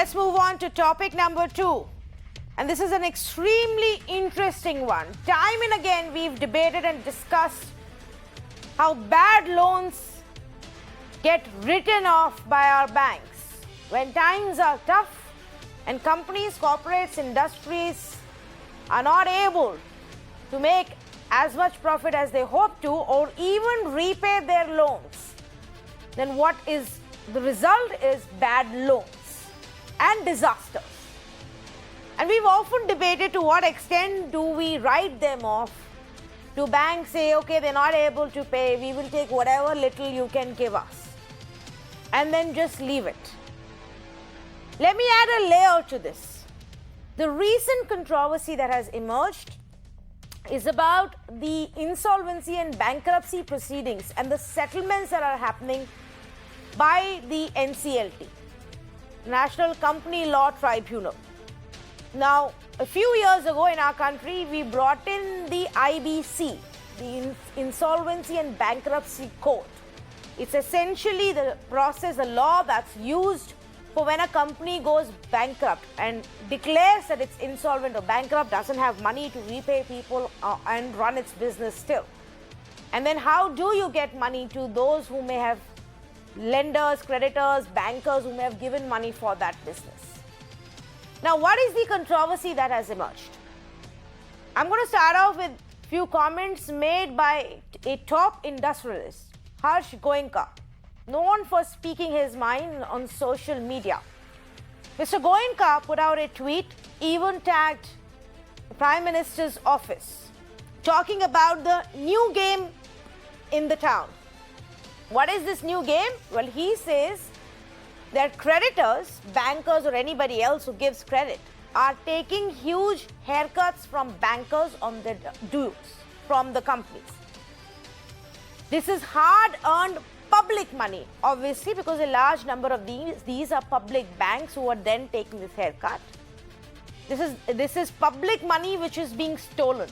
Let's move on to topic number 2. And this is an extremely interesting one. Time and again, we've debated and discussed how bad loans get written off by our banks. When times are tough and companies, corporates, industries are not able to make as much profit as they hope to or even repay their loans, then what is the result is bad loans and disasters. And we've often debated to what extent do we write them off. Do banks say, okay, they're not able to pay, we will take whatever little you can give us, and then just leave it. Let me add a layer to this. The recent controversy that has emerged is about the insolvency and bankruptcy proceedings and the settlements that are happening by the NCLT, National Company Law Tribunal. Now, a few years ago in our country, we brought in the IBC, the Insolvency and Bankruptcy Code. It's essentially the process, the law that's used for when a company goes bankrupt and declares that it's insolvent or bankrupt, doesn't have money to repay people and run its business still. And then how do you get money to those who may have lenders, creditors, bankers who may have given money for that business? Now, what is the controversy that has emerged? I'm going to start off with a few comments made by a top industrialist, Harsh Goenka, known for speaking his mind on social media. Mr. Goenka put out a tweet, even tagged the Prime Minister's office, talking about the new game in the town. What is this new game? Well, he says that creditors, bankers or anybody else who gives credit are taking huge haircuts from bankers on their dues from the companies. This is hard-earned public money, obviously, because a large number of these are public banks who are then taking this haircut. This is public money which is being stolen.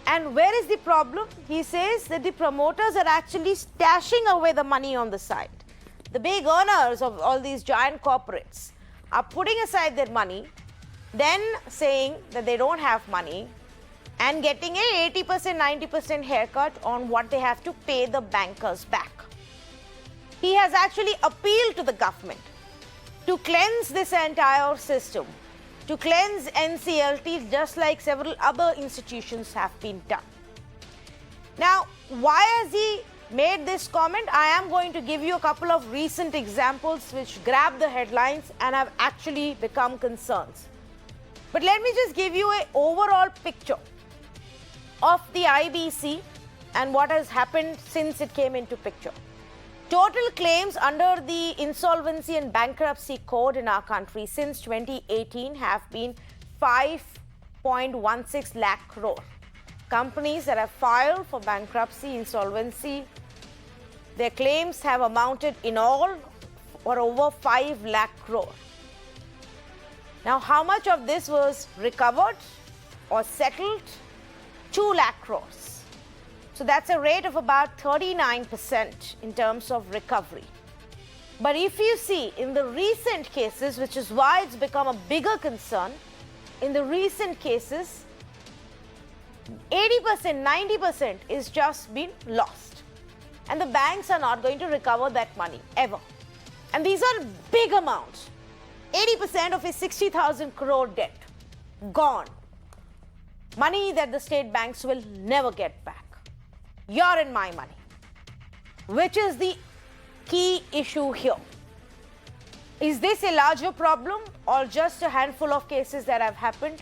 And where is the problem? He says that the promoters are actually stashing away the money on the side. The big earners of all these giant corporates are putting aside their money, then saying that they don't have money and getting a 80%, 90% haircut on what they have to pay the bankers back. He has actually appealed to the government to cleanse this entire system, to cleanse NCLT just like several other institutions have been done. Now, why has he made this comment? I am going to give you a couple of recent examples which grab the headlines and have actually become concerns. But let me just give you an overall picture of the IBC and what has happened since it came into picture. Total claims under the Insolvency and Bankruptcy Code in our country since 2018 have been 5.16 lakh crore. Companies that have filed for bankruptcy, insolvency, their claims have amounted in all for over 5 lakh crore. Now, how much of this was recovered or settled? 2 lakh crores. So that's a rate of about 39% in terms of recovery. But if you see in the recent cases, which is why it's become a bigger concern, in the recent cases, 80%, 90% is just been lost. And the banks are not going to recover that money ever. And these are big amounts. 80% of a 60,000 crore debt gone. Money that the state banks will never get back. Your and my money. Which is the key issue here? Is this a larger problem or just a handful of cases that have happened?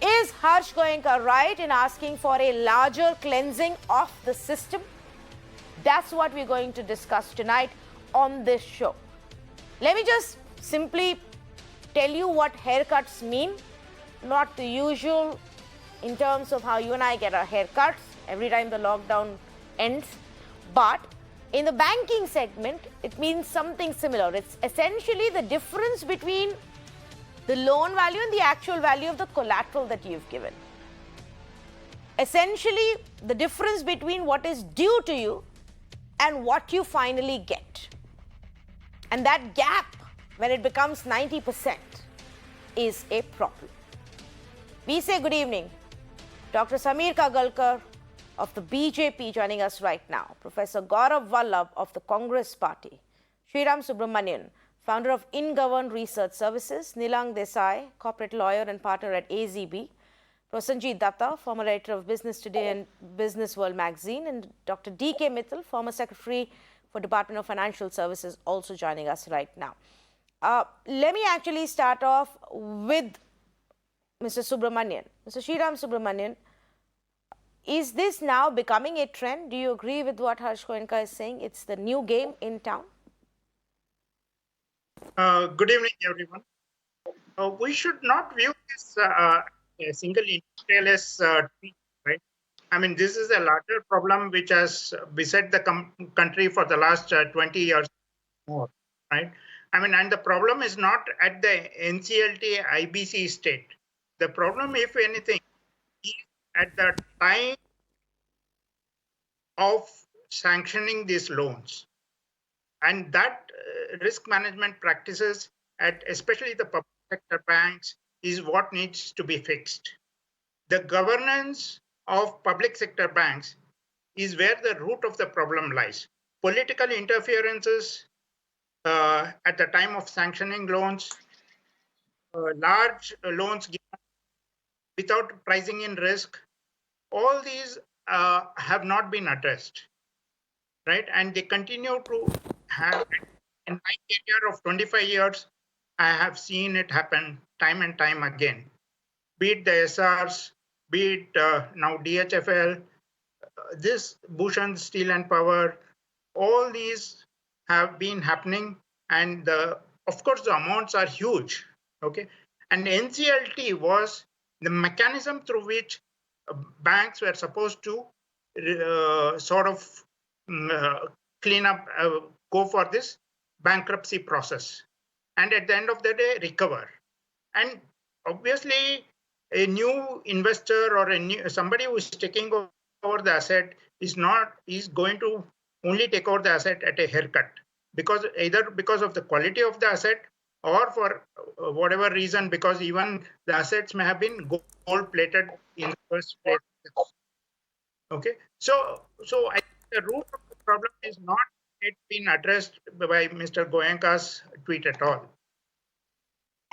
Is Harsh Goenka right in asking for a larger cleansing of the system? That's what we're going to discuss tonight on this show. Let me just simply tell you what haircuts mean, not the usual in terms of how you and I get our haircuts every time the lockdown ends, but in the banking segment, it means something similar. It's essentially the difference between the loan value and the actual value of the collateral that you've given. Essentially, the difference between what is due to you and what you finally get. And that gap when it becomes 90% is a problem. We say good evening. Dr. Sameer Kagalkar of the BJP joining us right now. Professor Gaurav Vallabh of the Congress Party. Sriram Subramanian, founder of InGovern Research Services. Nilang Desai, corporate lawyer and partner at AZB. Prosenjit Datta, former editor of Business Today and Business World magazine. And Dr. D.K. Mittal, former secretary for Department of Financial Services, also joining us right now. Let me actually start off with Mr. Subramanian. Mr. Sriram Subramanian, is this now becoming a trend? Do you agree with what Harsh Goenka is saying? It's the new game in town? Good evening, everyone. We should not view this a single industrialist tweet, right? I mean, this is a larger problem which has beset the country for the last 20 years more, right? I mean, and the problem is not at the NCLT IBC state. The problem, if anything, is at the time of sanctioning these loans. And that risk management practices at especially the public sector banks is what needs to be fixed. The governance of public sector banks is where the root of the problem lies. Political interferences at the time of sanctioning loans, large loans given without pricing in risk, all these have not been addressed, right? And they continue to have, in my career of 25 years, I have seen it happen time and time again. Be it the SRs, be it now DHFL, this Bhushan Steel and Power, all these have been happening, and of course the amounts are huge. Okay, and NCLT was the mechanism through which banks were supposed to sort of clean up, go for this bankruptcy process, and at the end of the day recover. And obviously a new investor or somebody who is taking over the asset is going to only take over the asset at a haircut, because either because of the quality of the asset or for whatever reason, because even the assets may have been gold plated in the first place. Okay, so I think the root of the problem is not yet been addressed by Mr. Goenka's tweet at all.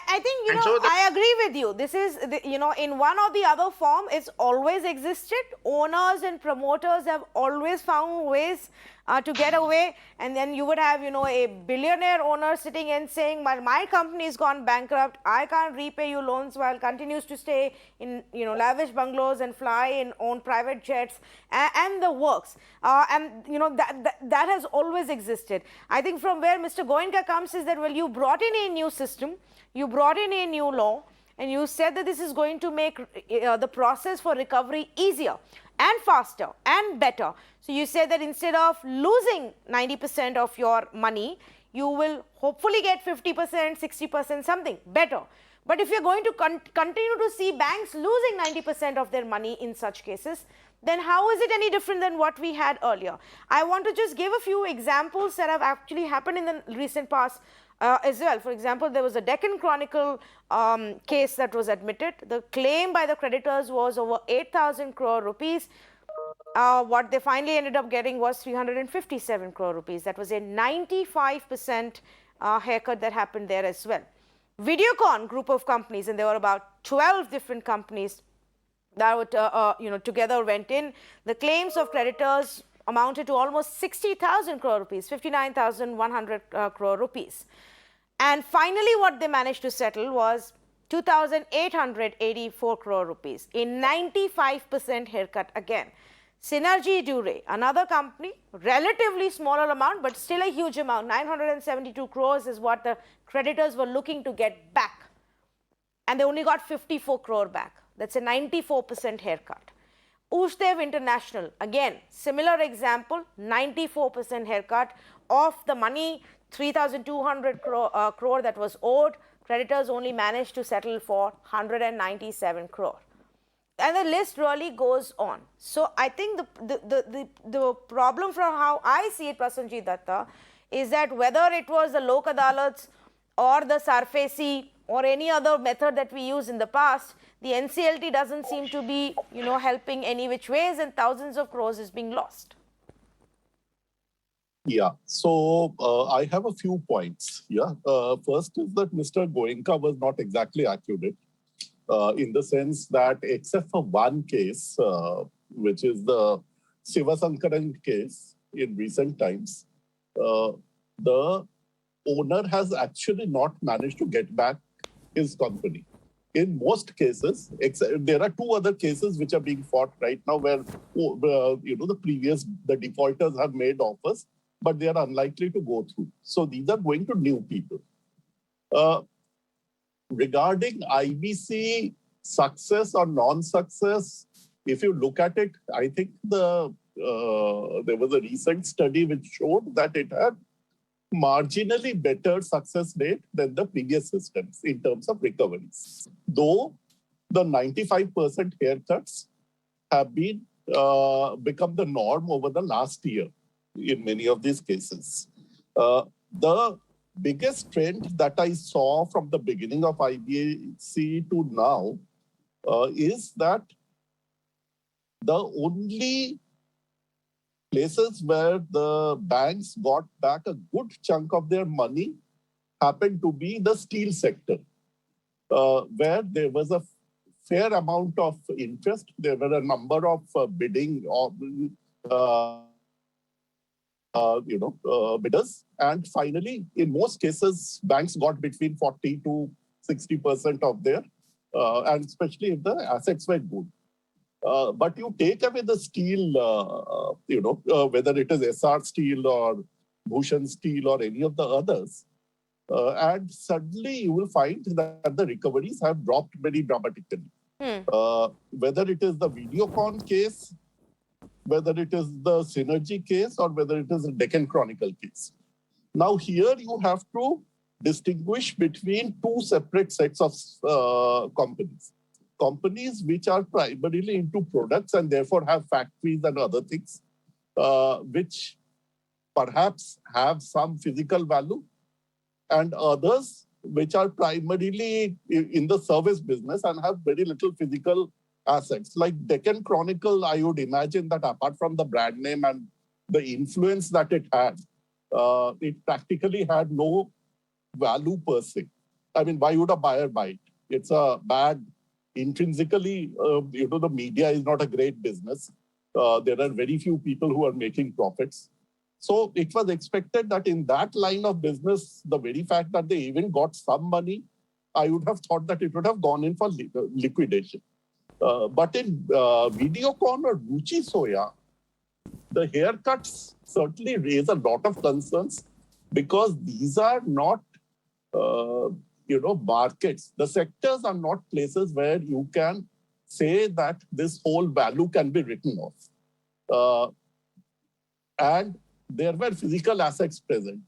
I think, I agree with you. This is, in one or the other form, it's always existed. Owners and promoters have always found ways to get away. And then you would have, a billionaire owner sitting and saying, my company has gone bankrupt. I can't repay you loans, while continues to stay in, lavish bungalows and fly in own private jets and the works. That has always existed. I think from where Mr. Goenka comes is that, well, you brought in a new system. You brought in a new law, and you said that this is going to make the process for recovery easier and faster and better. So you said that instead of losing 90% of your money, you will hopefully get 50%, 60%, something better. But if you're going to continue to see banks losing 90% of their money in such cases, then how is it any different than what we had earlier? I want to just give a few examples that have actually happened in the recent past. As well. For example, there was a Deccan Chronicle case that was admitted. The claim by the creditors was over 8,000 crore rupees. What they finally ended up getting was 357 crore rupees. That was a 95% haircut that happened there as well. Videocon group of companies, and there were about 12 different companies that would, together went in. The claims of creditors amounted to almost 60,000 crore rupees, 59,100 crore rupees. And finally, what they managed to settle was 2,884 crore rupees, a 95% haircut again. Synergy Dure, another company, relatively smaller amount, but still a huge amount, 972 crores is what the creditors were looking to get back. And they only got 54 crore back. That's a 94% haircut. Ushdev International, again, similar example, 94% haircut of the money, 3,200 crore that was owed. Creditors only managed to settle for 197 crore. And the list really goes on. So I think the problem from how I see it, Prasanjit Datta, is that whether it was the Lok Adalats or the SARFAESI or any other method that we use in the past, the NCLT doesn't seem to be, helping any which ways, and thousands of crores is being lost. Yeah, so I have a few points. Yeah, first is that Mr. Goenka was not exactly accurate in the sense that, except for one case, which is the Sivasankaran case in recent times, the owner has actually not managed to get back his company. In most cases, there are two other cases which are being fought right now where, the defaulters have made offers, but they are unlikely to go through. So these are going to new people. Regarding IBC success or non-success, if you look at it, I think there was a recent study which showed that it had marginally better success rate than the previous systems in terms of recoveries. Though the 95% haircuts have been become the norm over the last year in many of these cases. The biggest trend that I saw from the beginning of IBC to now is that the only places where the banks got back a good chunk of their money happened to be the steel sector, where there was a fair amount of interest. There were a number of bidding bidders. And finally, in most cases, banks got between 40 to 60% of their, and especially if the assets were good. But you take away the steel, whether it is SR Steel or Bhushan Steel or any of the others, and suddenly you will find that the recoveries have dropped very dramatically. Whether it is the Videocon case, whether it is the Synergy case, or whether it is the Deccan Chronicle case. Now here you have to distinguish between two separate sets of companies. Companies which are primarily into products and therefore have factories and other things, which perhaps have some physical value, and others which are primarily in the service business and have very little physical assets. Like Deccan Chronicle, I would imagine that apart from the brand name and the influence that it had, it practically had no value per se. I mean, why would a buyer buy it? It's a bad, intrinsically, the media is not a great business. There are very few people who are making profits. So it was expected that in that line of business, the very fact that they even got some money, I would have thought that it would have gone in for liquidation. But in Videocon or Ruchi Soya, the haircuts certainly raise a lot of concerns because these are not, markets. The sectors are not places where you can say that this whole value can be written off. And there were physical assets present.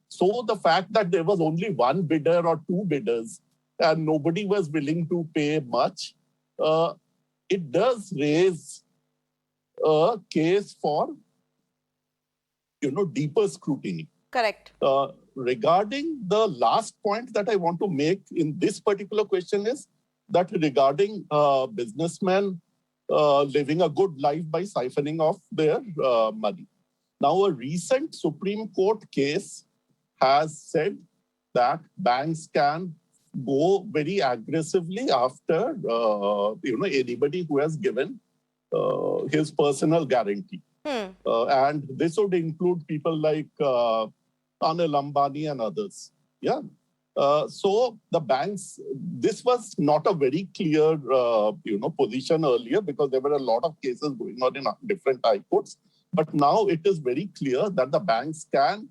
So the fact that there was only one bidder or two bidders and nobody was willing to pay much, it does raise a case for, deeper scrutiny. Correct. Regarding the last point that I want to make in this particular question is that regarding businessmen living a good life by siphoning off their money. Now, a recent Supreme Court case has said that banks can go very aggressively after, anybody who has given his personal guarantee. And this would include people like Anil Ambani and others. Yeah. So the banks, this was not a very clear, position earlier because there were a lot of cases going on in different high courts. But now it is very clear that the banks can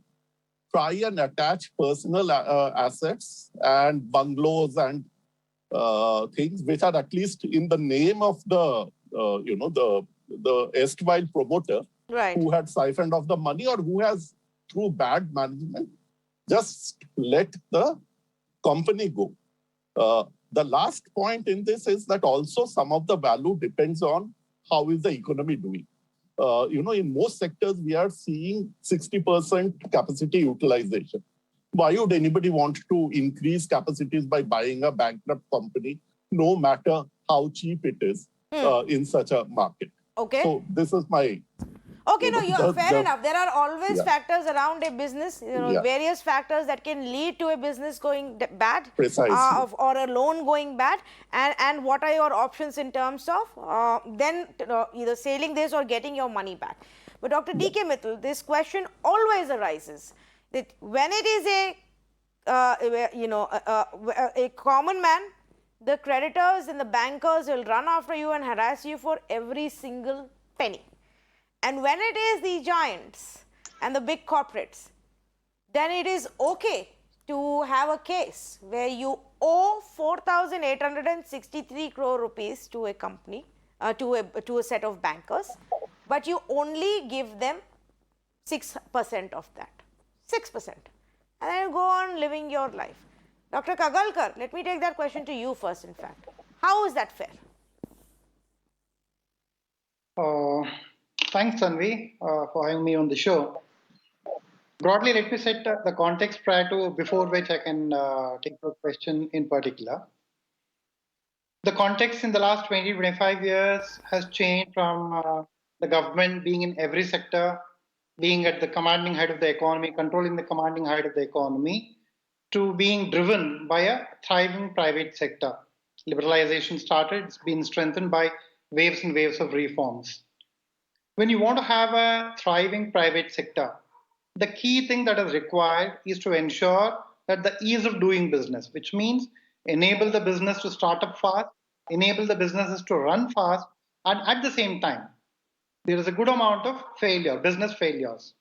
try and attach personal assets and bungalows and things which are at least in the name of the, the erstwhile promoter, right, who had siphoned off the money or who has, through bad management, just let the company go. The last point in this is that also some of the value depends on how is the economy doing. In most sectors, we are seeing 60% capacity utilization. Why would anybody want to increase capacities by buying a bankrupt company, no matter how cheap it is in such a market? Okay. So this is my. Okay, no, you're fair enough. There are always Yeah. factors around a business, Yeah. various factors that can lead to a business going bad, Precisely. or a loan going bad, and what are your options in terms of then either selling this or getting your money back. But Dr. D.K. Mittal, this question always arises that when it is a common man, the creditors and the bankers will run after you and harass you for every single penny. And when it is the giants and the big corporates, then it is okay to have a case where you owe 4,863 crore rupees to a company, to a set of bankers, but you only give them 6% of that. 6%. And then you go on living your life. Dr. Kagalkar, let me take that question to you first, in fact. How is that fair? Thanks, Tanvi, for having me on the show. Broadly, let me set the context before which I can take your question in particular. The context in the last 20-25 years has changed from the government being in every sector, being at the commanding height of the economy, controlling the commanding height of the economy, to being driven by a thriving private sector. Liberalization started, it's been strengthened by waves and waves of reforms. When you want to have a thriving private sector, the key thing that is required is to ensure that the ease of doing business, which means enable the business to start up fast, enable the businesses to run fast, and at the same time, there is a good amount of business failures.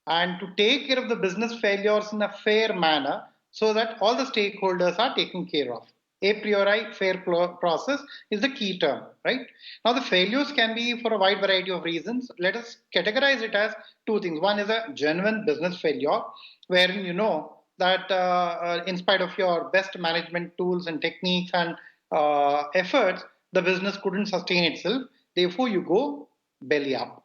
And to take care of the business failures in a fair manner so that all the stakeholders are taken care of. A priori fair process is the key term, right? Now the failures can be for a wide variety of reasons. Let us categorize it as two things. One is a genuine business failure, wherein you know that in spite of your best management tools and techniques and efforts, the business couldn't sustain itself. Therefore, you go belly up.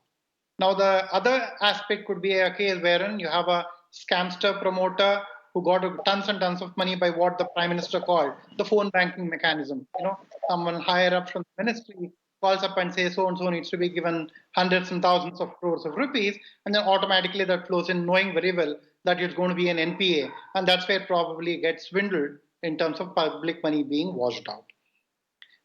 Now, the other aspect could be a case wherein you have a scamster promoter who got tons and tons of money by what the Prime Minister called the phone banking mechanism. You know, someone higher up from the ministry calls up and says so and so needs to be given hundreds and thousands of crores of rupees, and then automatically that flows in, knowing very well that it's going to be an NPA, and that's where probably gets swindled in terms of public money being washed out.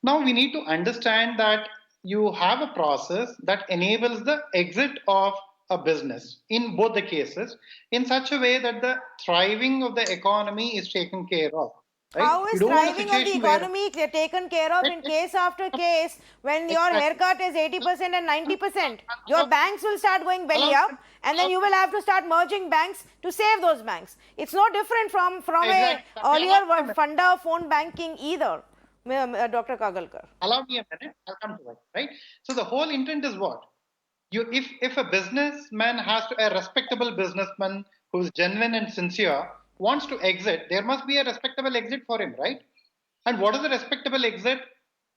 Now we need to understand that you have a process that enables the exit of a business in both the cases in such a way that the thriving of the economy is taken care of. Right? How is thriving of the economy taken care of in case after case when your haircut is 80% and 90%? Your banks will start going belly up, and then you will have to start merging banks to save those banks. It's no different from a earlier funda phone banking either. Dr. Kagalkar. Allow me a minute, I'll come to it, right? So the whole intent is what? If a businessman a respectable businessman who's genuine and sincere wants to exit, there must be a respectable exit for him, right? And what is a respectable exit?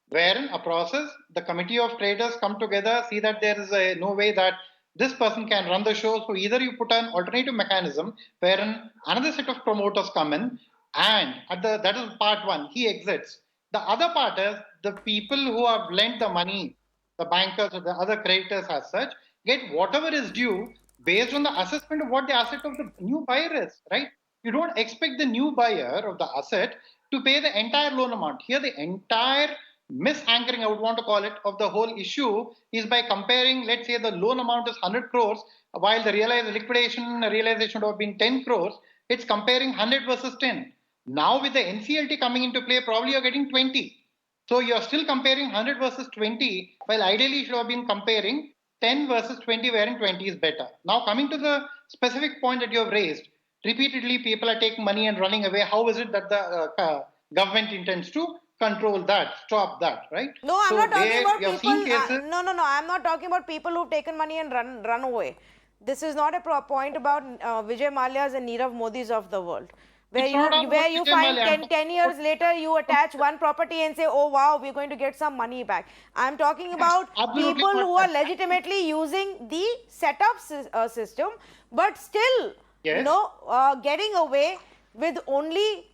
Wherein a process, the committee of traders come together, see that there is no way that this person can run the show. So either you put an alternative mechanism wherein another set of promoters come in, and that is part one, he exits. The other part is the people who have lent the money, the bankers or the other creditors as such, get whatever is due based on the assessment of what the asset of the new buyer is, right? You don't expect the new buyer of the asset to pay the entire loan amount. Here, the entire misanchoring, I would want to call it, of the whole issue is by comparing, let's say the loan amount is 100 crores, while the realization would have been 10 crores, it's comparing 100 versus 10. Now with the NCLT coming into play, probably you're getting 20. So you're still comparing 100 versus 20, while ideally you should have been comparing 10 versus 20, wherein 20 is better. Now coming to the specific point that you have raised, repeatedly people are taking money and running away. How is it that the government intends to control that, stop that, right? No, I'm not talking about people. No, I'm not talking about people who've taken money and run away. This is not a point about Vijay Mallya's and Nirav Modi's of the world. Where you find 10 years later, you attach one property and say, oh wow, we're going to get some money back. I'm talking about people who are legitimately using the setup system, but still Yes. getting away with only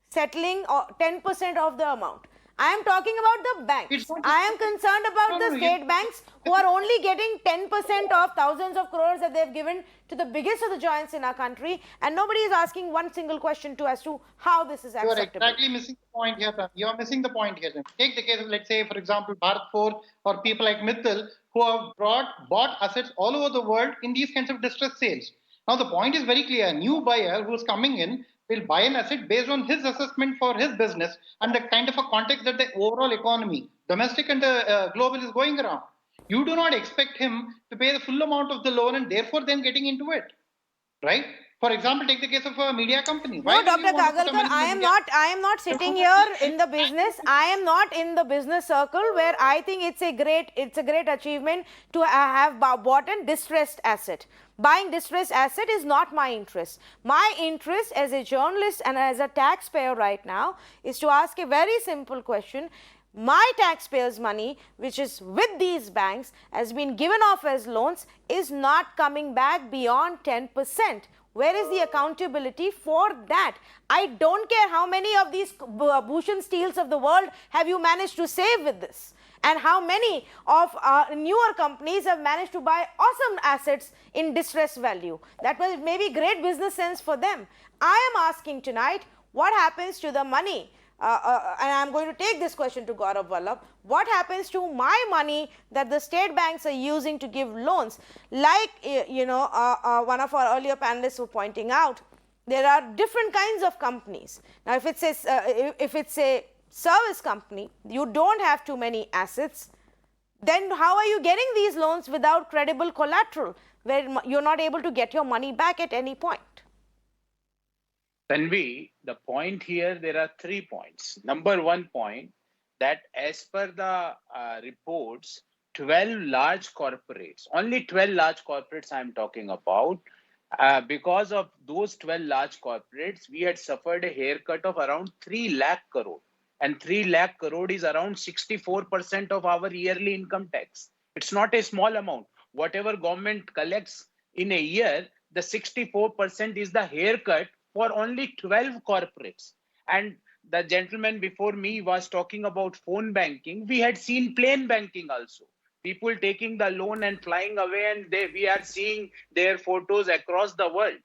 settling 10% of the amount. I am talking about the banks. It's not. I am concerned about No, the no, state banks who are only getting 10% of thousands of crores that they've given to the biggest of the giants in our country, and nobody is asking one single question as to how this is You are acceptable. exactly missing the point here. You are missing the point here. Take the case of, let's say, for example, Bharat Forge or people like Mittal who have bought assets all over the world in these kinds of distress sales. Now, the point is very clear. A new buyer who is coming in will buy an asset based on his assessment for his business and the kind of a context that the overall economy, domestic and global, is going around. You do not expect him to pay the full amount of the loan and therefore then getting into it, right? For example, take the case of a media company. Why No, will you Dr. want to put the Kagalkar, money in the media? I am not sitting here in the business. I am not in the business circle where I think it's a great achievement to have bought a distressed asset. Buying distressed asset is not my interest. My interest as a journalist and as a taxpayer right now is to ask a very simple question. My taxpayers' money, which is with these banks, has been given off as loans, is not coming back beyond 10%. Where is the accountability for that? I don't care how many of these Bhushan Steels of the world have you managed to save with this, and how many of newer companies have managed to buy awesome assets in distress value. That was maybe great business sense for them. I am asking tonight, what happens to the money? And I am going to take this question to Gaurav Vallabh. What happens to my money that the state banks are using to give loans? Like, one of our earlier panelists were pointing out, there are different kinds of companies. Now, if it's a service company, you don't have too many assets, then how are you getting these loans without credible collateral, where you're not able to get your money back at any point? Tanvi, the point here, there are 3 points. Number 1 point, that as per the reports, 12 large corporates, only 12 large corporates I am talking about, because of those 12 large corporates, we had suffered a haircut of around 3 lakh crore. And 3 lakh crore is around 64% of our yearly income tax. It's not a small amount. Whatever government collects in a year, the 64% is the haircut for only 12 corporates. And the gentleman before me was talking about phone banking. We had seen plain banking also. People taking the loan and flying away, and we are seeing their photos across the world.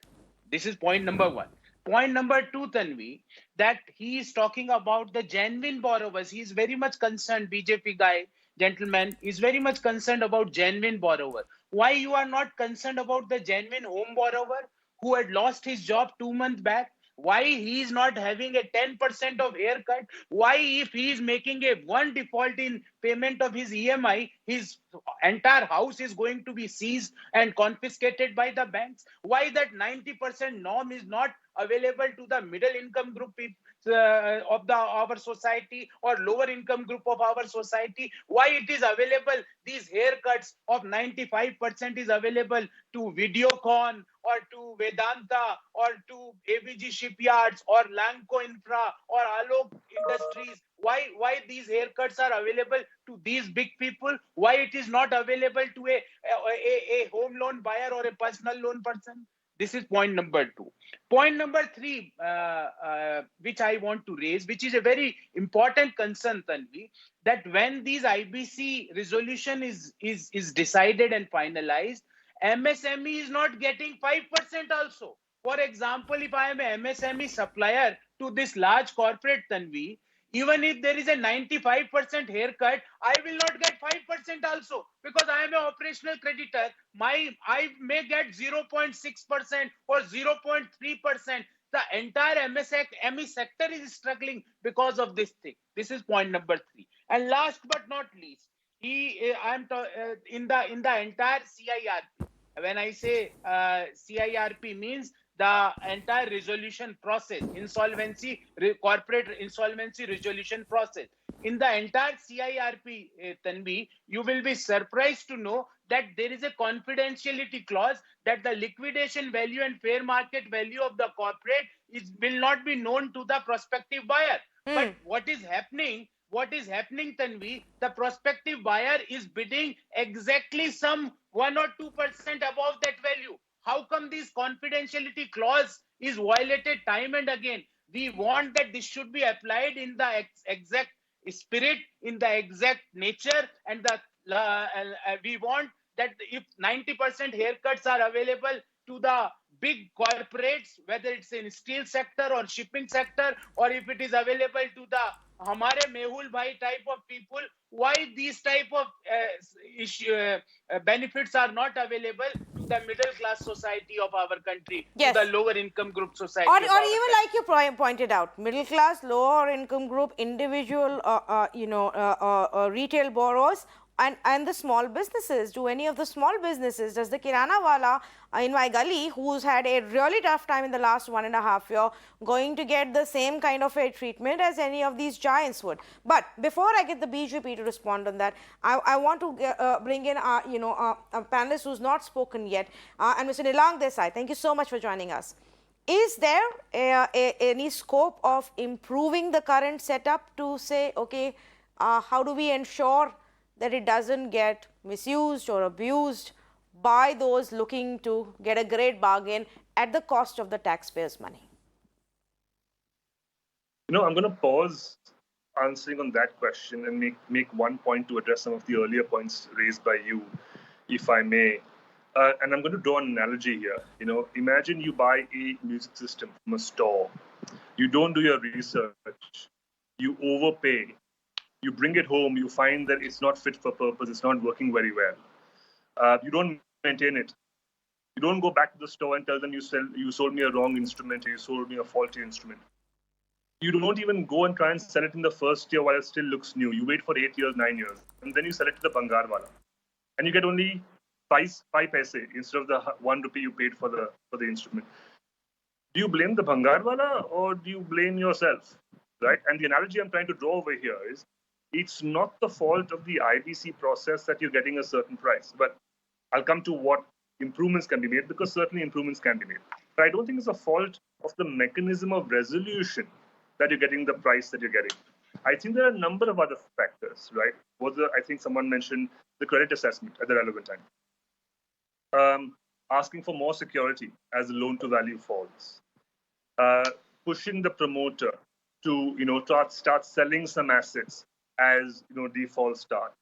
This is point number 1. Point number 2, Tanvi, that he is talking about the genuine borrowers. He is very much concerned, BJP guy, gentleman, is very much concerned about genuine borrower. Why you are not concerned about the genuine home borrower who had lost his job 2 months back? Why he is not having a 10% of haircut? Why, if he is making a one default in payment of his EMI, his entire house is going to be seized and confiscated by the banks? Why that 90% norm is not available to the middle income group of our society or lower income group of our society? Why it is available, these haircuts of 95% is available to Videocon or to Vedanta or to ABG Shipyards or Lanco Infra or Alok Industries? Why these haircuts are available to these big people? Why it is not available to a home loan buyer or a personal loan person? This is point number 2. Point number 3, which I want to raise, which is a very important concern, Tanvi, that when these IBC resolution is decided and finalized, MSME is not getting 5% also. For example, if I am a MSME supplier to this large corporate, Tanvi, even if there is a 95% haircut, I will not get 5% also, because I am an operational creditor. I may get 0.6% or 0.3%. The entire MSME sector is struggling because of this thing. This is point number 3. And last but not least, in the entire CIRP. When I say CIRP means the entire resolution process, corporate insolvency resolution process. In the entire CIRP, Tanvi, you will be surprised to know that there is a confidentiality clause that the liquidation value and fair market value of the corporate will not be known to the prospective buyer. But what is happening, Tanvi, the prospective buyer is bidding exactly some 1 or 2% above that value. How come this confidentiality clause is violated time and again? We want that this should be applied in the exact spirit, in the exact nature, and we want that if 90% haircuts are available to the big corporates, whether it's in steel sector or shipping sector, or if it is available to the हमारे मेहुल भाई type of people, why these type of benefits are not available to the middle class society of our country, to Yes. the lower income group society Or of our even country. like you pointed out, middle class, lower income group, individual, retail borrowers, and the small businesses. Do any of the small businesses, does the kirana wala in my gully, who's had a really tough time in the last 1.5 years, going to get the same kind of a treatment as any of these giants would? But before I get the BJP to respond on that, I want to bring in a panelist who's not spoken yet, and Mr. Nilang Desai. Thank you so much for joining us. Is there any scope of improving the current setup to say, okay, how do we ensure that it doesn't get misused or abused by those looking to get a great bargain at the cost of the taxpayers' money? I'm going to pause answering on that question and make one point to address some of the earlier points raised by you, if I may. And I'm going to draw an analogy here. Imagine you buy a music system from a store. You don't do your research. You overpay. You bring it home. You find that it's not fit for purpose. It's not working very well. You don't maintain it. You don't go back to the store and tell them you sold me a wrong instrument or you sold me a faulty instrument. You don't even go and try and sell it in the first year while it still looks new. You wait for 8 years, 9 years, and then you sell it to the Bangar wala. And you get only 5 paise instead of the 1 rupee you paid for the instrument. Do you blame the Bangar wala or do you blame yourself? Right? And the analogy I'm trying to draw over here is it's not the fault of the IBC process that you're getting a certain price. But I'll come to what improvements can be made, because certainly improvements can be made. But I don't think it's a fault of the mechanism of resolution that you're getting the price that you're getting. I think there are a number of other factors, right? I think someone mentioned the credit assessment at the relevant time. Asking for more security as the loan to value falls. Pushing the promoter to start selling some assets as defaults start.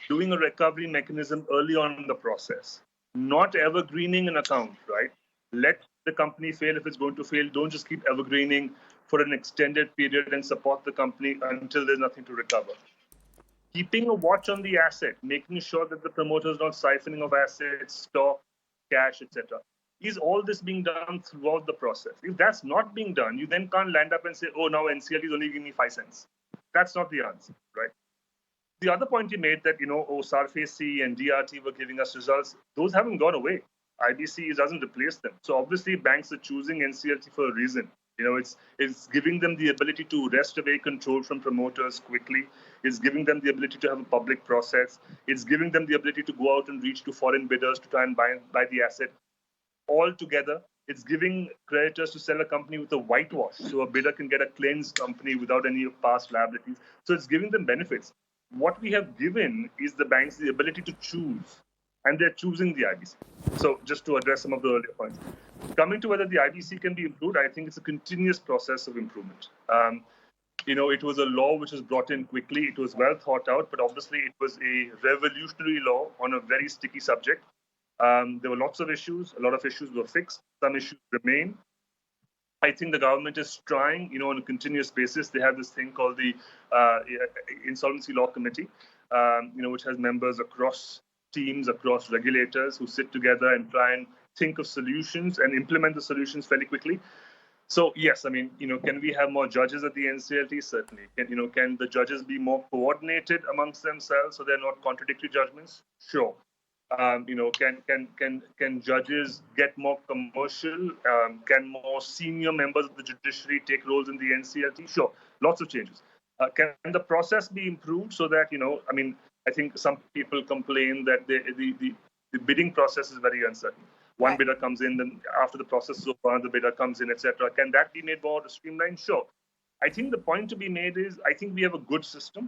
Doing a recovery mechanism early on in the process. Not evergreening an account, right? Let the company fail if it's going to fail. Don't just keep evergreening for an extended period and support the company until there's nothing to recover. Keeping a watch on the asset, making sure that the promoter is not siphoning of assets, stock, cash, etc. Is all this being done throughout the process? If that's not being done, you then can't land up and say, oh, now NCLT is only giving me 5 cents. That's not the answer, right? The other point you made that, SARFAC and DRT were giving us results, those haven't gone away. IBC doesn't replace them. So obviously banks are choosing NCLT for a reason. It's giving them the ability to wrest away control from promoters quickly. It's giving them the ability to have a public process. It's giving them the ability to go out and reach to foreign bidders to try and buy the asset. All together, it's giving creditors to sell a company with a whitewash, so a bidder can get a cleansed company without any past liabilities. So it's giving them benefits. What we have given is the banks the ability to choose, and they're choosing the IBC. So just to address some of the earlier points. Coming to whether the IBC can be improved, I think it's a continuous process of improvement. It was a law which was brought in quickly. It was well thought out, but obviously it was a revolutionary law on a very sticky subject. There were lots of issues. A lot of issues were fixed. Some issues remain. I think the government is trying, on a continuous basis. They have this thing called the Insolvency Law Committee, which has members across teams, across regulators who sit together and try and think of solutions and implement the solutions fairly quickly. So yes, can we have more judges at the NCLT? Certainly. Can the judges be more coordinated amongst themselves so they're not contradictory judgments? Sure. Can judges get more commercial? Can more senior members of the judiciary take roles in the NCLT? Sure, lots of changes. Can the process be improved so that I think some people complain that the bidding process is very uncertain. One bidder comes in, then after the process is over, the bidder comes in, etc. Can that be made more streamlined? Sure. I think the point to be made is I think we have a good system.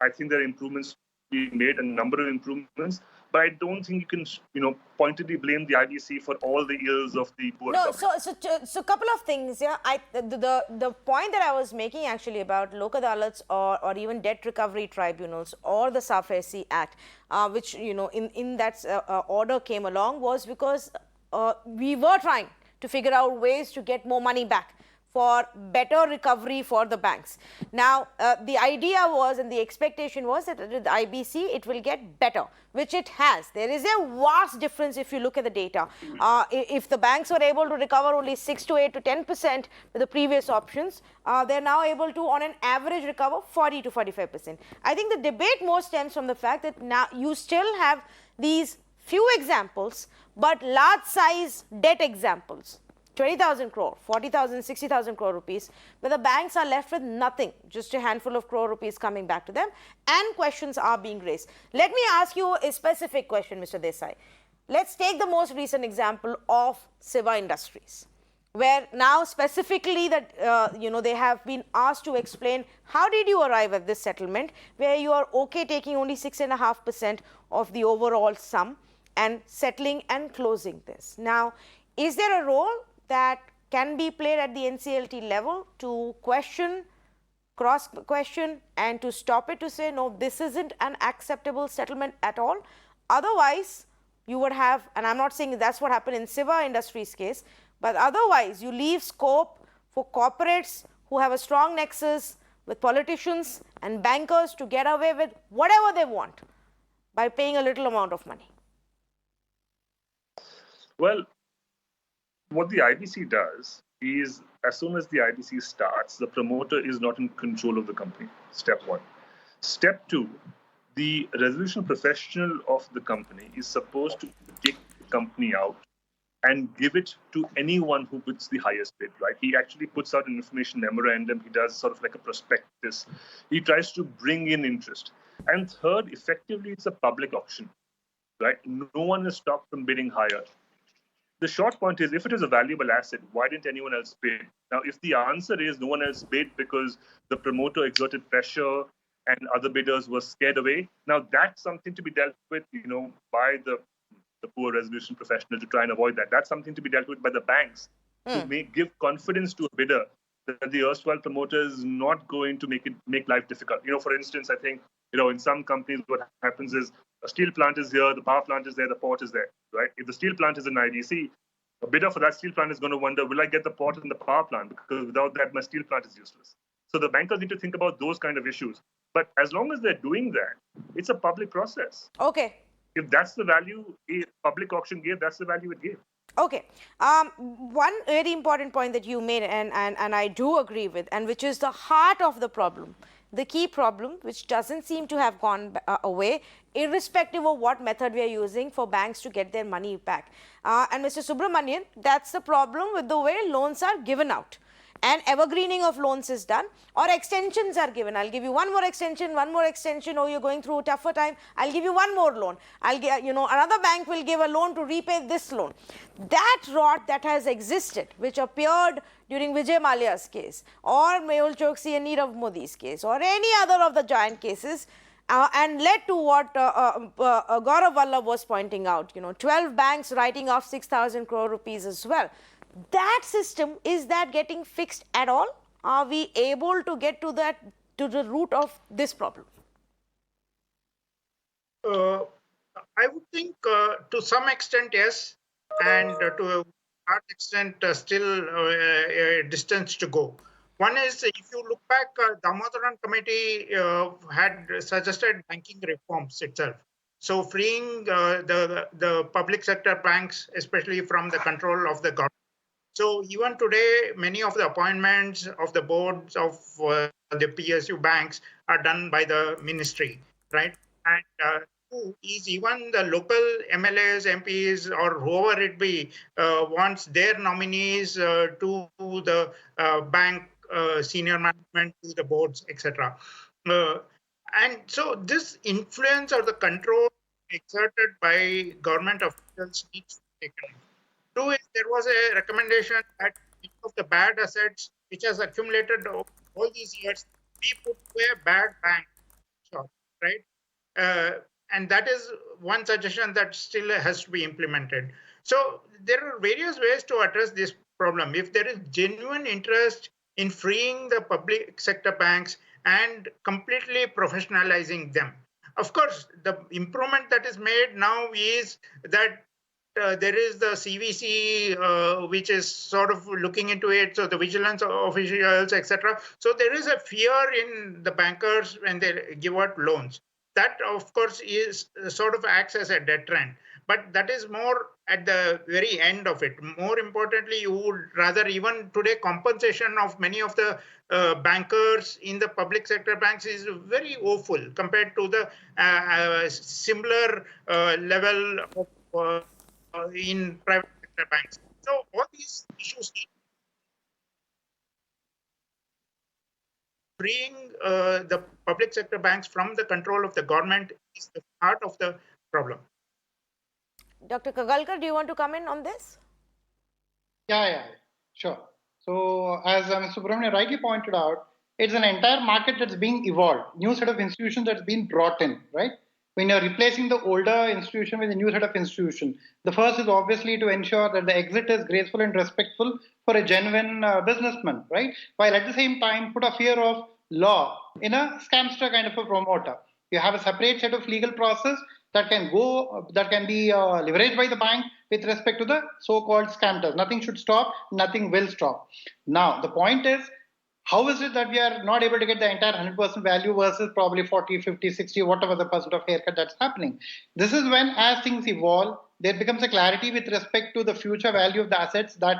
I think there are improvements being made and a number of improvements. But I don't think you can, pointedly blame the IBC for all the ills of the poor No, government. so couple of things. Yeah, the point that I was making actually about Lok Adalats or even debt recovery tribunals or the SAFAISI Act, which in that order came along, was because we were trying to figure out ways to get more money back for better recovery for the banks. Now, the idea was and the expectation was that with IBC it will get better, which it has. There is a vast difference if you look at the data. If the banks were able to recover only 6 to 8 to 10% with the previous options, they're now able to, on an average, recover 40 to 45%. I think the debate more stems from the fact that now you still have these few examples, but large size debt examples. 20,000 crore, 40,000, 60,000 crore rupees, where the banks are left with nothing, just a handful of crore rupees coming back to them, and questions are being raised. Let me ask you a specific question, Mr. Desai. Let's take the most recent example of Siva Industries, where now specifically that, they have been asked to explain how did you arrive at this settlement, where you are okay taking only 6.5% of the overall sum and settling and closing this. Now, is there a role that can be played at the NCLT level to question, cross question, and to stop it, to say, no, this isn't an acceptable settlement at all? Otherwise, you would have, and I'm not saying that's what happened in Siva Industries case, but otherwise you leave scope for corporates who have a strong nexus with politicians and bankers to get away with whatever they want by paying a little amount of money. Well, what the IBC does is, as soon as the IBC starts, the promoter is not in control of the company. Step one. Step two, the resolution professional of the company is supposed to take the company out and give it to anyone who puts the highest bid, right? He actually puts out an information memorandum. He does sort of like a prospectus. He tries to bring in interest. And third, effectively, it's a public auction, right? No one is stopped from bidding higher. The short point is, if it is a valuable asset, why didn't anyone else bid? Now, if the answer is no one else bid because the promoter exerted pressure and other bidders were scared away, now that's something to be dealt with, by the poor resolution professional to try and avoid that. That's something to be dealt with by the banks to give confidence to a bidder that the erstwhile promoter is not going to make life difficult. For instance, I think, in some companies, what happens is a steel plant is here, the power plant is there, the port is there, right? If the steel plant is an IDC, a bidder for that steel plant is going to wonder, will I get the port and the power plant? Because without that, my steel plant is useless. So the bankers need to think about those kind of issues. But as long as they're doing that, it's a public process. Okay. If that's the value a public auction gave, that's the value it gave. Okay. One very important point that you made, and I do agree with, and which is the heart of the problem, the key problem, which doesn't seem to have gone away, irrespective of what method we are using for banks to get their money back. And Mr. Subramanian, that's the problem with the way loans are given out. And evergreening of loans is done, or extensions are given. I'll give you one more extension. Oh, you're going through a tougher time. I'll give you one more loan. I'll get, another bank will give a loan to repay this loan. That rot that has existed, which appeared during Vijay Mallya's case, or Mehul Choksi and Nirav Modi's case, or any other of the giant cases, and led to what Gaurav Vallabh was pointing out, 12 banks writing off 6,000 crore rupees as well. That system, is that getting fixed at all? Are we able to get to the root of this problem? I would think to some extent, yes, and to a large extent, still a distance to go. One is, if you look back, Damodaran Committee had suggested banking reforms itself. So freeing the public sector banks, especially from the control of the government. So even today, many of the appointments of the boards of the PSU banks are done by the ministry, right? And two is, even the local MLAs, MPs, or whoever it be, wants their nominees to the bank senior management, to the boards, etc. And so this influence or the control exerted by government officials needs to be taken. Two is, there was a recommendation that of the bad assets which has accumulated all these years be put to a bad bank shop, right? And that is one suggestion that still has to be implemented. So there are various ways to address this problem. If there is genuine interest in freeing the public sector banks and completely professionalizing them. Of course, the improvement that is made now is that there is the CVC, which is sort of looking into it. So the vigilance officials, etc. So there is a fear in the bankers when they give out loans. That, of course, is sort of acts as a deterrent. But that is more at the very end of it. More importantly, you would rather even today compensation of many of the bankers in the public sector banks is very woeful compared to the similar level of in private sector banks. So all these issues need freeing the public sector banks from the control of the government is the heart of the problem. Dr. Kagalkar, do you want to come in on this? Yeah, sure. So as Mr. Subramanian rightly pointed out, it's an entire market that's being evolved, new set of institutions that's been brought in, right? When you're replacing the older institution with a new set of institution, the first is obviously to ensure that the exit is graceful and respectful for a genuine businessman, right? While at the same time put a fear of law in a scamster kind of a promoter. You have a separate set of legal process that can be leveraged by the bank with respect to the so-called scammers. Nothing should stop, nothing will stop. Now, the point is, how is it that we are not able to get the entire 100% value versus probably 40, 50, 60, whatever the percent of haircut that's happening? This is when, as things evolve, there becomes a clarity with respect to the future value of the assets that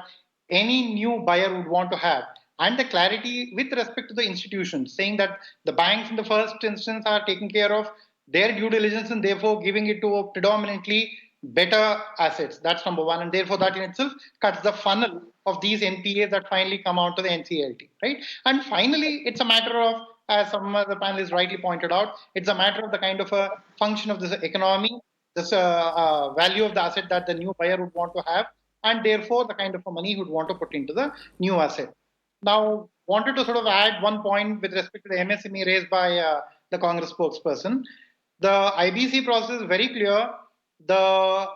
any new buyer would want to have. And the clarity with respect to the institutions, saying that the banks in the first instance are taking care of their due diligence and therefore giving it to predominantly better assets. That's number one. And therefore that in itself cuts the funnel of these NPAs that finally come out to the NCLT, right? And finally, it's a matter of, as some of the panelists rightly pointed out, it's a matter of the kind of a function of this economy, this value of the asset that the new buyer would want to have, and therefore the kind of money he would want to put into the new asset. Now, wanted to sort of add one point with respect to the MSME raised by the Congress spokesperson. The IBC process is very clear. The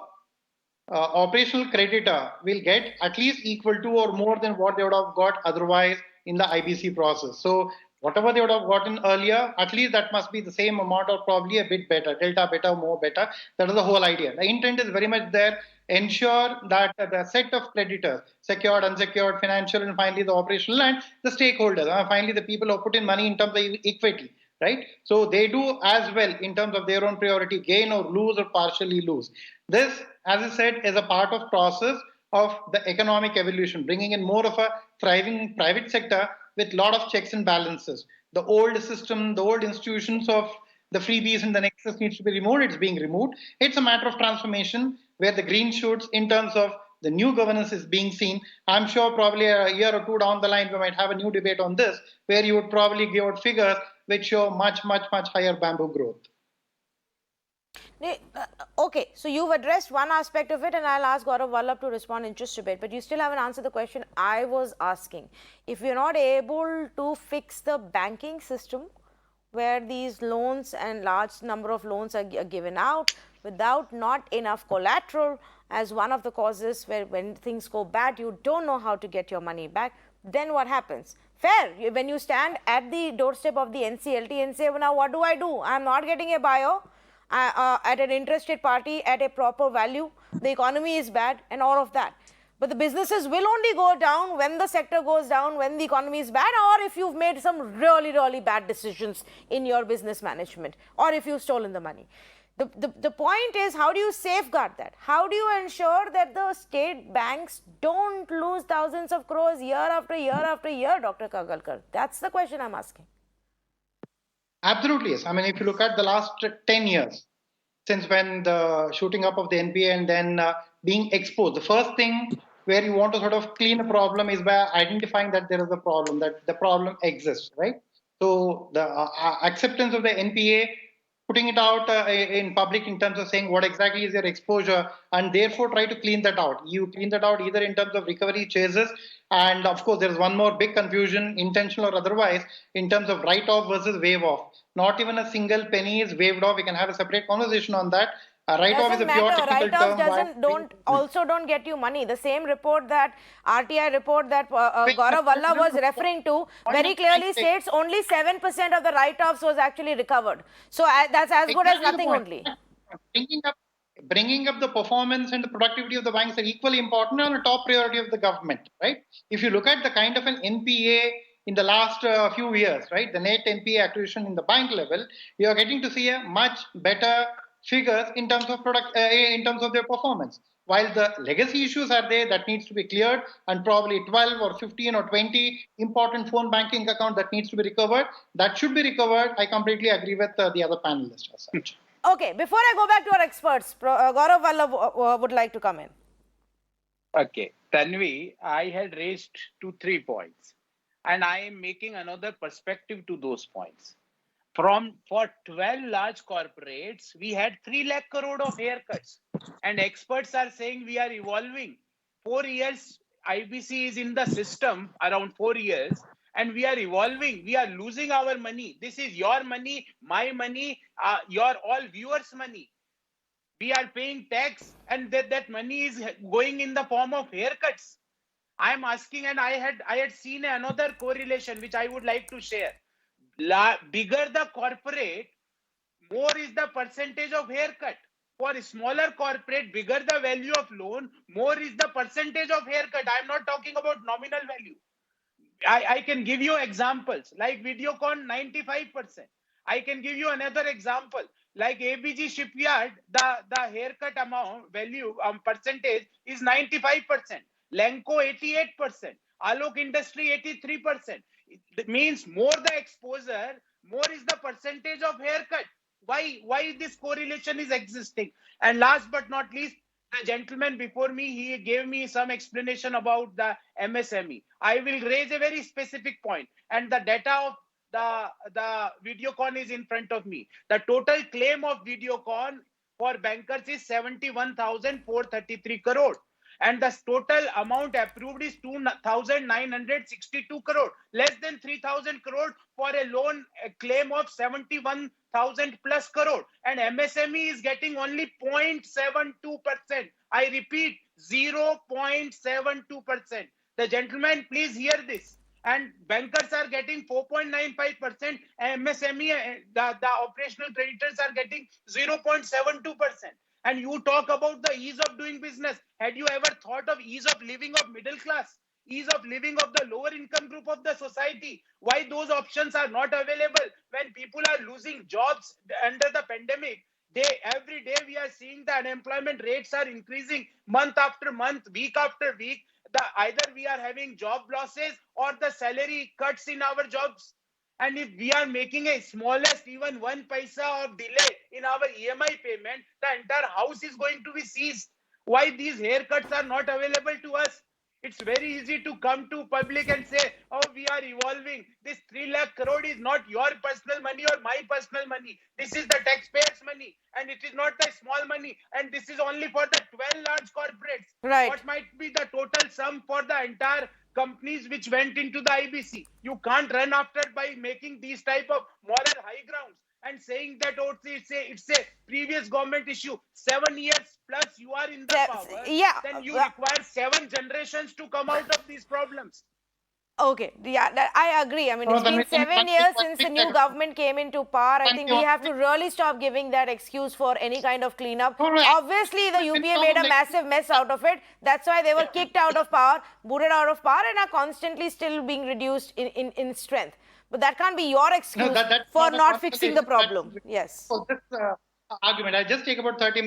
operational creditor will get at least equal to or more than what they would have got otherwise in the IBC process. So whatever they would have gotten earlier, at least that must be the same amount or probably a bit better, delta better, more better. That is the whole idea. The intent is very much there. Ensure that the set of creditors, secured, unsecured, financial, and finally the operational and the stakeholders, finally the people who put in money in terms of equity, right? So they do as well in terms of their own priority, gain or lose or partially lose. This, as I said, is a part of process of the economic evolution, bringing in more of a thriving private sector with a lot of checks and balances. The old system, the old institutions of the freebies and the nexus needs to be removed. It's being removed. It's a matter of transformation where the green shoots in terms of the new governance is being seen. I'm sure probably a year or two down the line, we might have a new debate on this, where you would probably give out figures which show much higher bamboo growth. Okay, so you've addressed one aspect of it, and I'll ask Gaurav Vallabh to respond in just a bit, but you still haven't answered the question I was asking. If you're not able to fix the banking system where these loans and large number of loans are given out without not enough collateral as one of the causes where when things go bad, you don't know how to get your money back, then what happens? Fair, when you stand at the doorstep of the NCLT and say, well, now what do I do? I'm not getting a bio at an interested party at a proper value, the economy is bad and all of that. But the businesses will only go down when the sector goes down, when the economy is bad, or if you've made some really bad decisions in your business management, or if you've stolen the money. The point is, how do you safeguard that? How do you ensure that the state banks don't lose thousands of crores year after year, Dr. Kagalkar? That's the question I'm asking. Absolutely, yes. I mean, if you look at the last 10 years, since when the shooting up of the NPA and then being exposed, the first thing where you want to sort of clean a problem is by identifying that there is a problem, that the problem exists, right? So the acceptance of the NPA, putting it out in public in terms of saying what exactly is your exposure, and therefore try to clean that out. You clean that out either in terms of recovery chases, and of course there is one more big confusion, intentional or otherwise, in terms of write-off versus waive-off. not even a single penny is waived off. We can have a separate conversation on that. Write-off is Doesn't a pure matter. technical Write-offs term. don't get you money. The same report that RTI report that Gaurav Valla was referring to very clearly states only 7% of the write-offs was actually recovered. So that's as good as nothing only. Bringing up the performance and the productivity of the banks are equally important and a top priority of the government, right? If you look at the kind of an NPA in the last few years, right, the net NPA acquisition in the bank level, you are getting to see a much better figures in terms of in terms of their performance. While the legacy issues are there that needs to be cleared, and probably 12 or 15 or 20 important phone banking accounts that needs to be recovered, that should be recovered. I completely agree with the other panelists as such. Okay, before I go back to our experts, Gaurav Valla would like to come in. Okay, Tanvi, I had raised 3 points, and I am making another perspective to those points. For 12 large corporates, we had 3 lakh crore of haircuts, and experts are saying we are evolving. 4 years, IBC is in the system around 4 years, and we are evolving. We are losing our money. This is your money, my money, your all viewers' money. We are paying tax, and that money is going in the form of haircuts. I am asking, and I had seen another correlation which I would like to share. Bigger the corporate, more is the percentage of haircut. For smaller corporate, bigger the value of loan, more is the percentage of haircut. I am not talking about nominal value. I can give you examples like Videocon 95%. I can give you another example like ABG Shipyard, the haircut amount value percentage is 95%. Lenco 88%. Alok Industry 83%. It means more the exposure, more is the percentage of haircut. Why this correlation is existing? And last but not least, the gentleman before me, he gave me some explanation about the MSME. I will raise a very specific point, and the data of the Videocon is in front of me. The total claim of Videocon for bankers is 71,433 crore. And the total amount approved is 2,962 crore, less than 3,000 crore for a loan claim of 71,000 plus crore. And MSME is getting only 0.72%. I repeat, 0.72%. The gentleman, please hear this. And bankers are getting 4.95%. MSME, the operational creditors are getting 0.72%. And you talk about the ease of doing business. Had you ever thought of ease of living of middle class? Ease of living of the lower income group of the society? Why those options are not available when people are losing jobs under the pandemic? Every day we are seeing the unemployment rates are increasing month after month, week after week. Either we are having job losses or the salary cuts in our jobs. And if we are making a smallest, even 1 paisa of delay in our EMI payment, the entire house is going to be seized. Why these haircuts are not available to us? It's very easy to come to public and say, oh, we are evolving. This 3 lakh crore is not your personal money or my personal money. This is the taxpayers' money, and it is not the small money. And this is only for the 12 large corporates. Right. What might be the total sum for the entire companies which went into the IBC? You can't run after by making these type of moral high grounds and saying that it's a previous government issue. 7 years plus you are in the power. Yeah. Then you require 7 generations to come out of these problems. Okay, yeah, I agree. I mean, it's been 7 years since the new government came into power. I think we have to really stop giving that excuse for any kind of cleanup. Obviously, the UPA made a massive mess out of it. That's why they were kicked out of power, booted out of power, and are constantly still being reduced in strength. But that can't be your excuse for not fixing the problem. Yes. So this argument, I'll just take about 30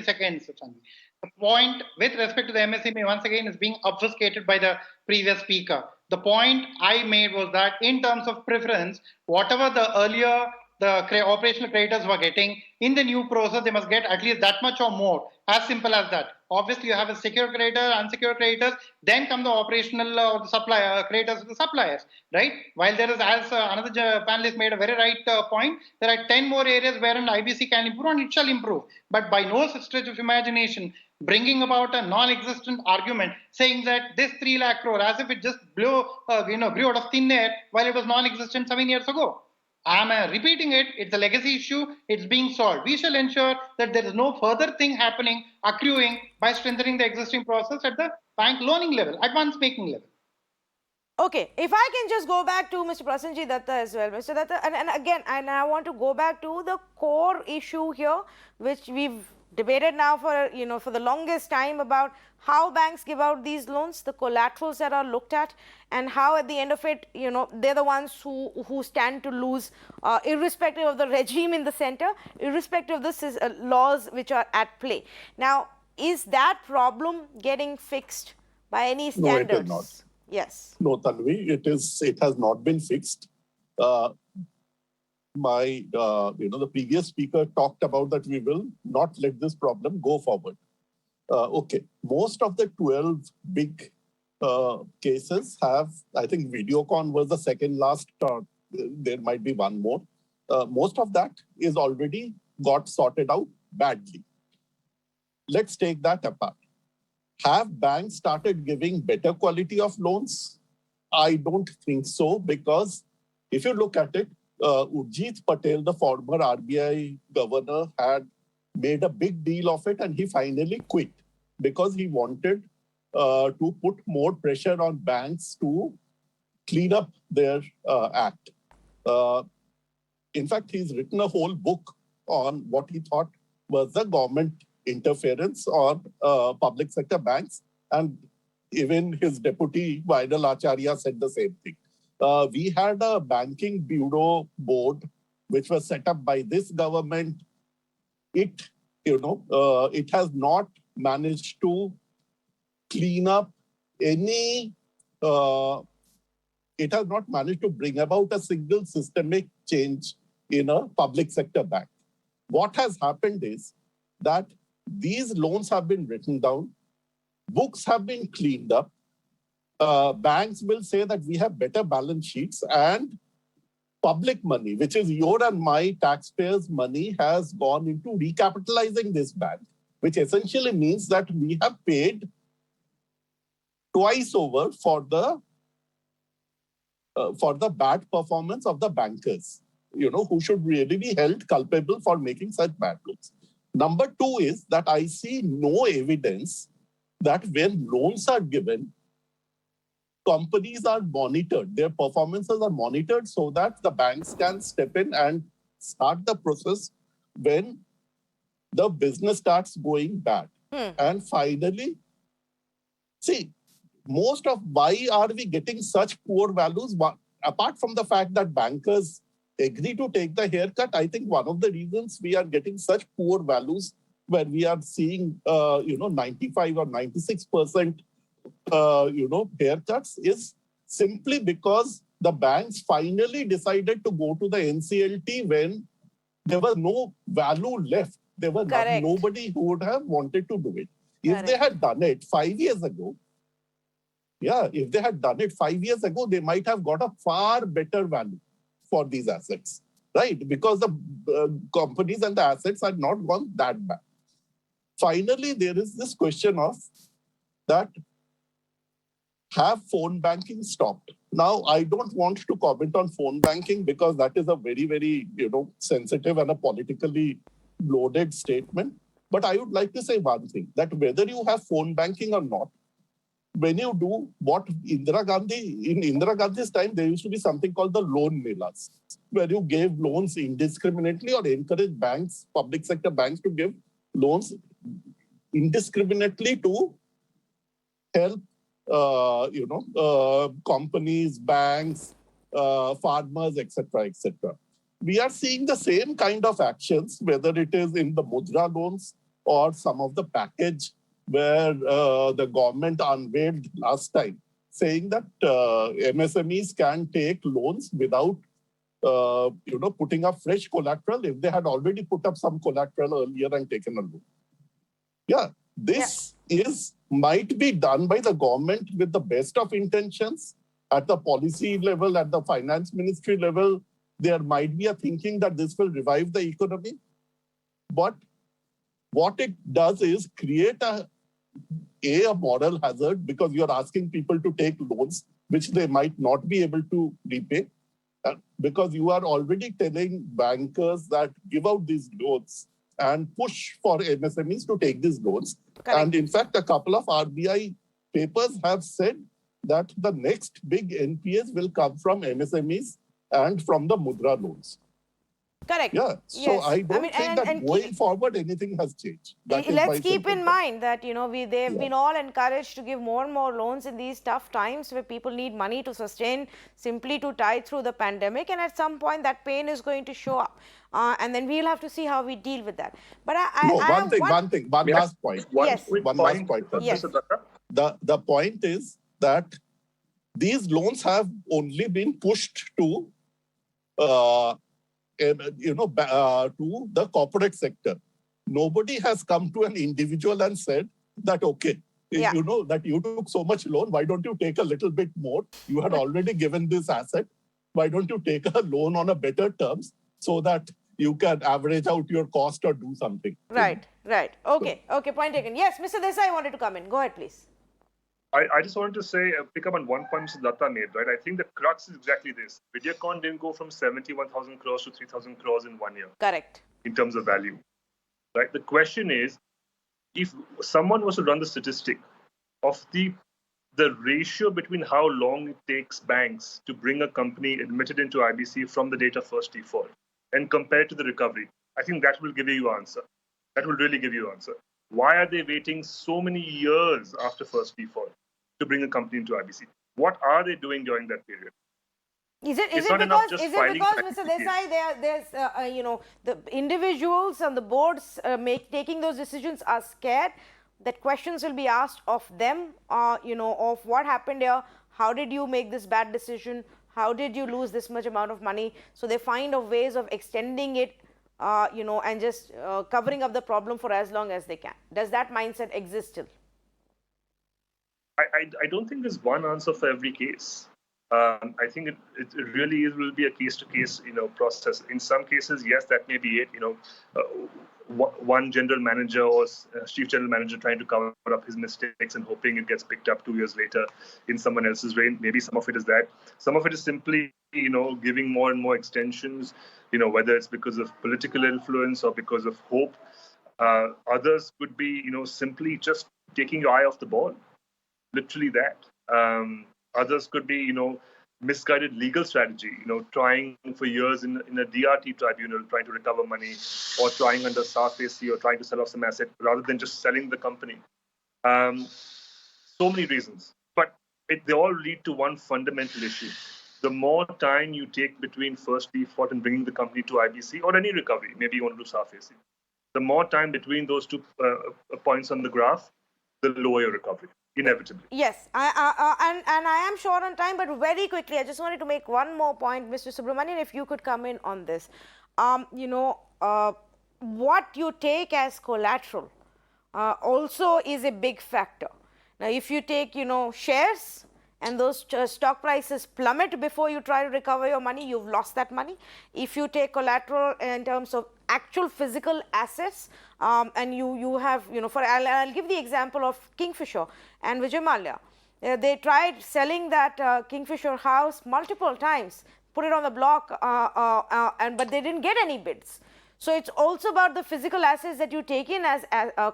seconds. The point with respect to the MSME, once again, is being obfuscated by the previous speaker. The point I made was that in terms of preference, whatever the earlier the operational creditors were getting, in the new process, they must get at least that much or more. As simple as that. Obviously, you have a secure creditor, unsecured creditors, then come the operational or the supplier creditors, the suppliers, right? While there is, as another panelist made a very right point, there are 10 more areas wherein IBC can improve and it shall improve. But by no stretch of imagination, bringing about a non-existent argument saying that this 3 lakh crore, as if it just grew out of thin air while it was non-existent 7 years ago. I'm repeating it. It's a legacy issue. It's being solved. We shall ensure that there is no further thing happening, accruing by strengthening the existing process at the bank loaning level, advance making level. Okay, if I can just go back to Mr. Prasanji Datta as well. Mr. Datta, and again, and I want to go back to the core issue here, which we've debated now for, for the longest time, about how banks give out these loans, the collaterals that are looked at, and how at the end of it, they're the ones who stand to lose, irrespective of the regime in the center, irrespective of the laws which are at play. Now, is that problem getting fixed by any standards? No, it is not. Yes. No, Tanvi, it has not been fixed. The previous speaker talked about that we will not let this problem go forward. Okay, most of the 12 big cases have, I think Videocon was the second last, there might be one more. Most of that is already got sorted out badly. Let's take that apart. Have banks started giving better quality of loans? I don't think so, because if you look at it, Urjit Patel, the former RBI governor, had made a big deal of it, and he finally quit because he wanted to put more pressure on banks to clean up their act. In fact, he's written a whole book on what he thought was the government interference on public sector banks, and even his deputy Vaidal Acharya said the same thing. We had a banking bureau board which was set up by this government. It has not managed to clean up any. It has not managed to bring about a single systemic change in a public sector bank. What has happened is that these loans have been written down, books have been cleaned up, banks will say that we have better balance sheets, and public money, which is your and my taxpayers' money, has gone into recapitalizing this bank, which essentially means that we have paid twice over for the bad performance of the bankers, who should really be held culpable for making such bad loans. Number two is that I see no evidence that when loans are given, companies are monitored, their performances are monitored so that the banks can step in and start the process when the business starts going bad. And finally, see, most of why are we getting such poor values? Apart from the fact that bankers agree to take the haircut, I think one of the reasons we are getting such poor values, where we are seeing 95 or 96% haircuts, is simply because the banks finally decided to go to the NCLT when there was no value left. There was nobody who would have wanted to do it. If they had done it 5 years ago, if they had done it 5 years ago, they might have got a far better value for these assets, right? Because the companies and the assets had not gone that bad. Finally, there is this question of that, have phone banking stopped? Now, I don't want to comment on phone banking because that is a very, very, sensitive and a politically loaded statement. But I would like to say one thing, that whether you have phone banking or not, when you do what in Indira Gandhi's time, there used to be something called the loan melas, where you gave loans indiscriminately or encouraged banks, public sector banks, to give loans indiscriminately to help, companies, banks, farmers, etc., etc. We are seeing the same kind of actions, whether it is in the Mudra loans or some of the package where the government unveiled last time, saying that MSMEs can take loans without, putting up fresh collateral if they had already put up some collateral earlier and taken a loan. This might be done by the government with the best of intentions. At the policy level, at the finance ministry level, there might be a thinking that this will revive the economy. But what it does is create a moral hazard, because you're asking people to take loans which they might not be able to repay. Because you are already telling bankers that give out these loans and push for MSMEs to take these loans. Correct. And in fact, a couple of RBI papers have said that the next big NPAs will come from MSMEs and from the Mudra loans. Correct. Yeah. So Yes. I don't think and that going forward anything has changed. That is let's my keep simple in point. mind that they've been all encouraged to give more and more loans in these tough times where people need money to sustain, simply to tide through the pandemic, and at some point that pain is going to show up, and then we'll have to see how we deal with that. But one last point. Yes. One last point. Yes. The point is that these loans have only been pushed to to the corporate sector. Nobody has come to an individual and said that, okay, that you took so much loan, why don't you take a little bit more? You had already given this asset. Why don't you take a loan on a better terms so that you can average out your cost or do something? Right. Okay, point taken. Yes, Mr. Desai wanted to come in. Go ahead, please. I just wanted to say, pick up on one point Mr. Datta made, right? I think the crux is exactly this. Videocon didn't go from 71,000 crores to 3,000 crores in 1 year. Correct. In terms of value, right? The question is, if someone was to run the statistic of the ratio between how long it takes banks to bring a company admitted into IBC from the date of first default and compared to the recovery, I think that will give you your answer. That will really give you your answer. Why are they waiting so many years after first default to bring a company into IBC? What are they doing during that period? Is it because, Mr. Desai, there's the individuals on the boards taking those decisions are scared that questions will be asked of them, of what happened here, how did you make this bad decision, how did you lose this much amount of money? So they find of ways of extending it, and just covering up the problem for as long as they can. Does that mindset exist still? I don't think there's one answer for every case. I think it really will be a case-to-case, process. In some cases, yes, that may be it. One general manager or chief general manager trying to cover up his mistakes and hoping it gets picked up 2 years later in someone else's reign. Maybe some of it is that. Some of it is simply, giving more and more extensions. Whether it's because of political influence or because of hope. Others could be, simply just taking your eye off the ball. Literally that. Others could be, misguided legal strategy, trying for years in a DRT tribunal, trying to recover money, or trying under SARFAC or trying to sell off some asset rather than just selling the company. So many reasons, but they all lead to one fundamental issue. The more time you take between first default and bringing the company to IBC or any recovery, maybe you want to do SARFAC, the more time between those two points on the graph, the lower your recovery. Inevitably. Yes, and I am short on time, but very quickly, I just wanted to make one more point, Mr. Subramanian, if you could come in on this. What you take as collateral also is a big factor. Now, if you take, shares and those stock prices plummet before you try to recover your money, you've lost that money. If you take collateral in terms of actual physical assets, and you have, I'll give the example of Kingfisher and Vijay Mallya. They tried selling that Kingfisher house multiple times, put it on the block, but they didn't get any bids. So it's also about the physical assets that you take in as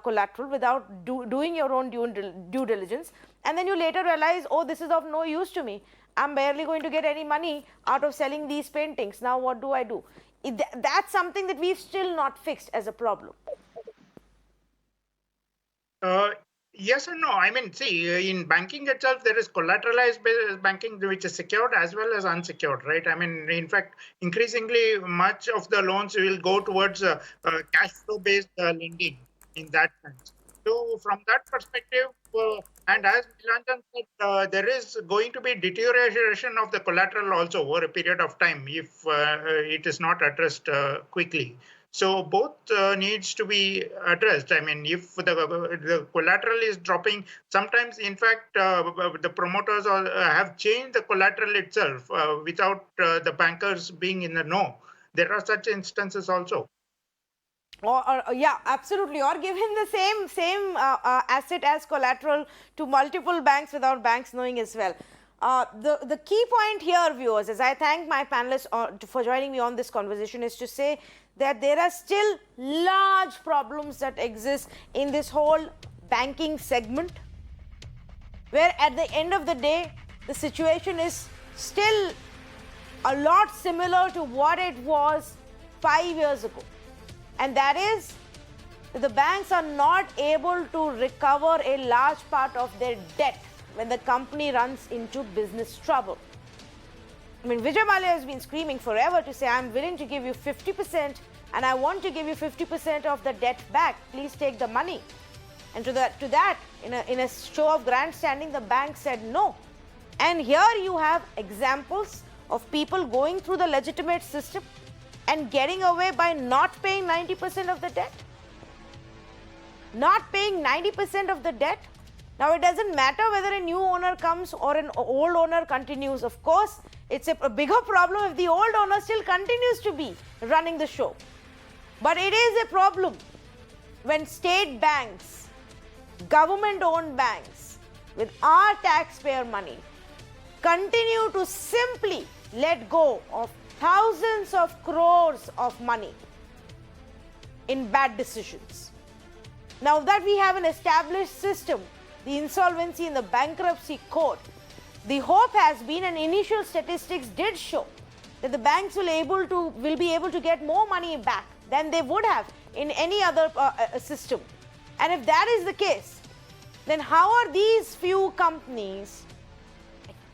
collateral without doing your own due diligence. And then you later realize, oh, this is of no use to me. I'm barely going to get any money out of selling these paintings. Now what do I do? That's something that we've still not fixed as a problem. Yes and no. I mean, see, in banking itself, there is collateralized banking, which is secured as well as unsecured, right? I mean, in fact, increasingly, much of the loans will go towards cash flow-based lending in that sense. So, from that perspective, and as Nilanjan said, there is going to be deterioration of the collateral also over a period of time if it is not addressed quickly. So both needs to be addressed. I mean, if the collateral is dropping, sometimes, in fact, the promoters have changed the collateral itself without the bankers being in the know. There are such instances also. Yeah, absolutely. Or give him the same asset as collateral to multiple banks without banks knowing as well. The key point here, viewers, as I thank my panelists for joining me on this conversation, is to say that there are still large problems that exist in this whole banking segment, where at the end of the day, the situation is still a lot similar to what it was 5 years ago. And that is that the banks are not able to recover a large part of their debt when the company runs into business trouble. I mean, Vijay Mallya has been screaming forever to say, I'm willing to give you 50% and I want to give you 50% of the debt back. Please take the money. And to that, in a show of grandstanding, the bank said no. And here you have examples of people going through the legitimate system and getting away by not paying 90% of the debt. Not paying 90% of the debt. Now, it doesn't matter whether a new owner comes or an old owner continues. Of course, it's a bigger problem if the old owner still continues to be running the show. But it is a problem when state banks, government-owned banks, with our taxpayer money, continue to simply let go of thousands of crores of money in bad decisions. Now that we have an established system, the insolvency and the bankruptcy court, the hope has been, and initial statistics did show, that the banks will be able to get more money back than they would have in any other system. And if that is the case, then how are these few companies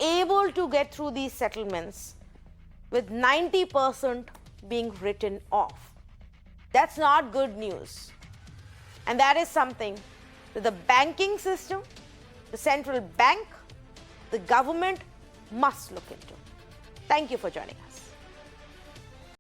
able to get through these settlements with 90% being written off? That's not good news. And that is something that the banking system, the central bank, the government must look into. Thank you for joining us.